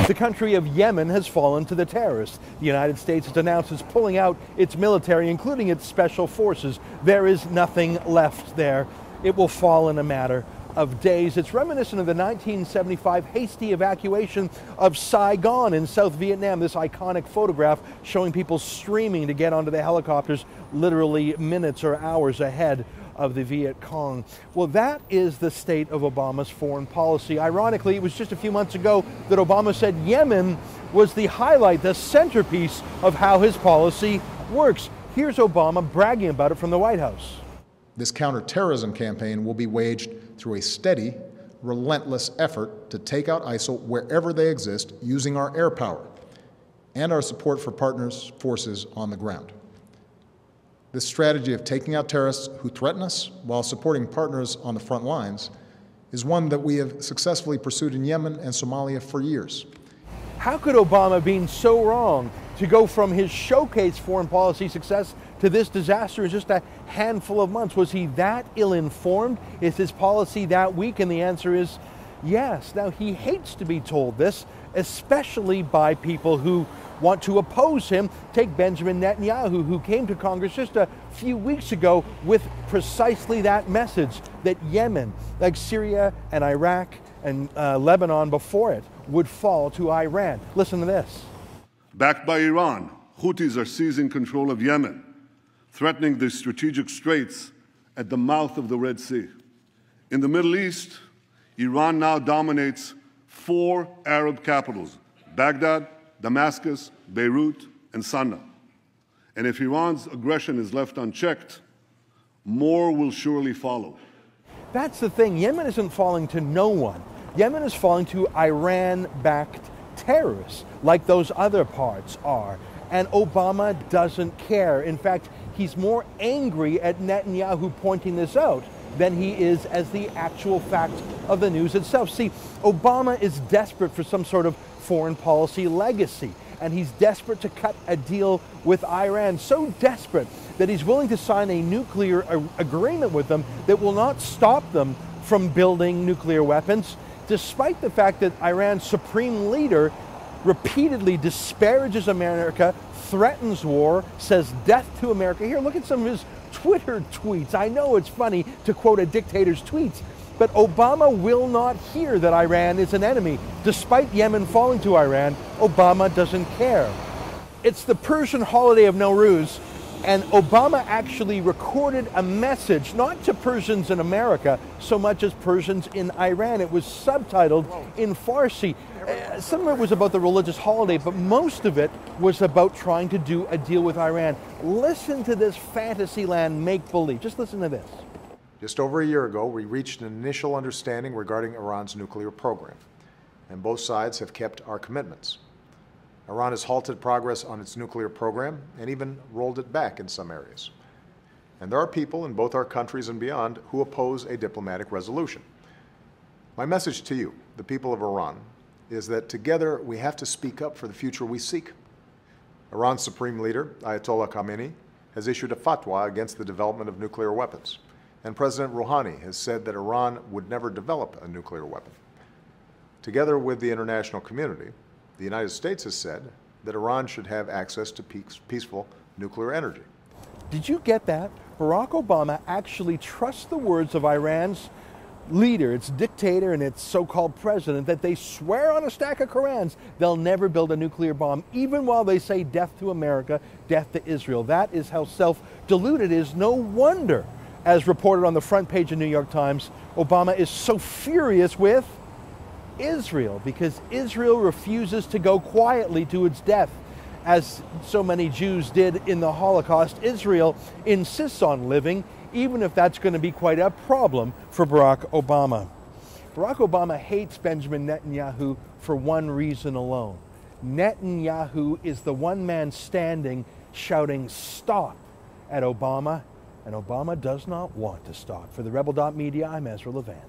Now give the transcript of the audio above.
The country of Yemen has fallen to the terrorists. The United States has announced it's pulling out its military, including its special forces. There is nothing left there. It will fall in a matter of days. It's reminiscent of the 1975 hasty evacuation of Saigon in South Vietnam. This iconic photograph showing people streaming to get onto the helicopters literally minutes or hours ahead of the Viet Cong. Well, that is the state of Obama's foreign policy. Ironically, it was just a few months ago that Obama said Yemen was the highlight, the centerpiece of how his policy works. Here's Obama bragging about it from the White House. This counterterrorism campaign will be waged through a steady, relentless effort to take out ISIL wherever they exist using our air power and our support for partners' forces on the ground. This strategy of taking out terrorists who threaten us while supporting partners on the front lines is one that we have successfully pursued in Yemen and Somalia for years. How could Obama be so wrong to go from his showcase foreign policy success to this disaster in just a handful of months? Was he that ill-informed? Is his policy that weak? And the answer is yes. Now, he hates to be told this, especially by people who want to oppose him. Take Benjamin Netanyahu, who came to Congress just a few weeks ago with precisely that message, that Yemen, like Syria and Iraq and Lebanon before it, would fall to Iran. Listen to this. Backed by Iran, Houthis are seizing control of Yemen, threatening the strategic straits at the mouth of the Red Sea. In the Middle East, Iran now dominates 4 Arab capitals: Baghdad, Damascus, Beirut, and Sana'a. And if Iran's aggression is left unchecked, more will surely follow. That's the thing. Yemen isn't falling to no one. Yemen is falling to Iran-backed terrorists, like those other parts are. And Obama doesn't care. In fact, he's more angry at Netanyahu pointing this out than he is as the actual fact of the news itself. See, Obama is desperate for some sort of foreign policy legacy, and he's desperate to cut a deal with Iran, so desperate that he's willing to sign a nuclear agreement with them that will not stop them from building nuclear weapons, despite the fact that Iran's supreme leader repeatedly disparages America, threatens war, says death to America. Here, look at some of his Twitter tweets. I know it's funny to quote a dictator's tweets, but Obama will not hear that Iran is an enemy. Despite Yemen falling to Iran, Obama doesn't care. It's the Persian holiday of Nowruz, and Obama actually recorded a message, not to Persians in America so much as Persians in Iran. It was subtitled in Farsi. Some of it was about the religious holiday, but most of it was about trying to do a deal with Iran. Listen to this fantasyland make-believe. Just listen to this. Just over a year ago, we reached an initial understanding regarding Iran's nuclear program, and both sides have kept our commitments. Iran has halted progress on its nuclear program and even rolled it back in some areas. And there are people in both our countries and beyond who oppose a diplomatic resolution. My message to you, the people of Iran, is that together we have to speak up for the future we seek. Iran's supreme leader, Ayatollah Khamenei, has issued a fatwa against the development of nuclear weapons. And President Rouhani has said that Iran would never develop a nuclear weapon. Together with the international community, the United States has said that Iran should have access to peaceful nuclear energy. Did you get that? Barack Obama actually trusts the words of Iran's leader, its dictator and its so-called president, that they swear on a stack of Korans they'll never build a nuclear bomb, even while they say death to America, death to Israel. That is how self-deluded it is. No wonder, as reported on the front page of New York Times, Obama is so furious with Israel because Israel refuses to go quietly to its death, as so many Jews did in the Holocaust. Israel insists on living, even if that's going to be quite a problem for Barack Obama. Barack Obama hates Benjamin Netanyahu for one reason alone. Netanyahu is the one man standing shouting "stop" at Obama, and Obama does not want to stop. For TheRebel.media, I'm Ezra Levant.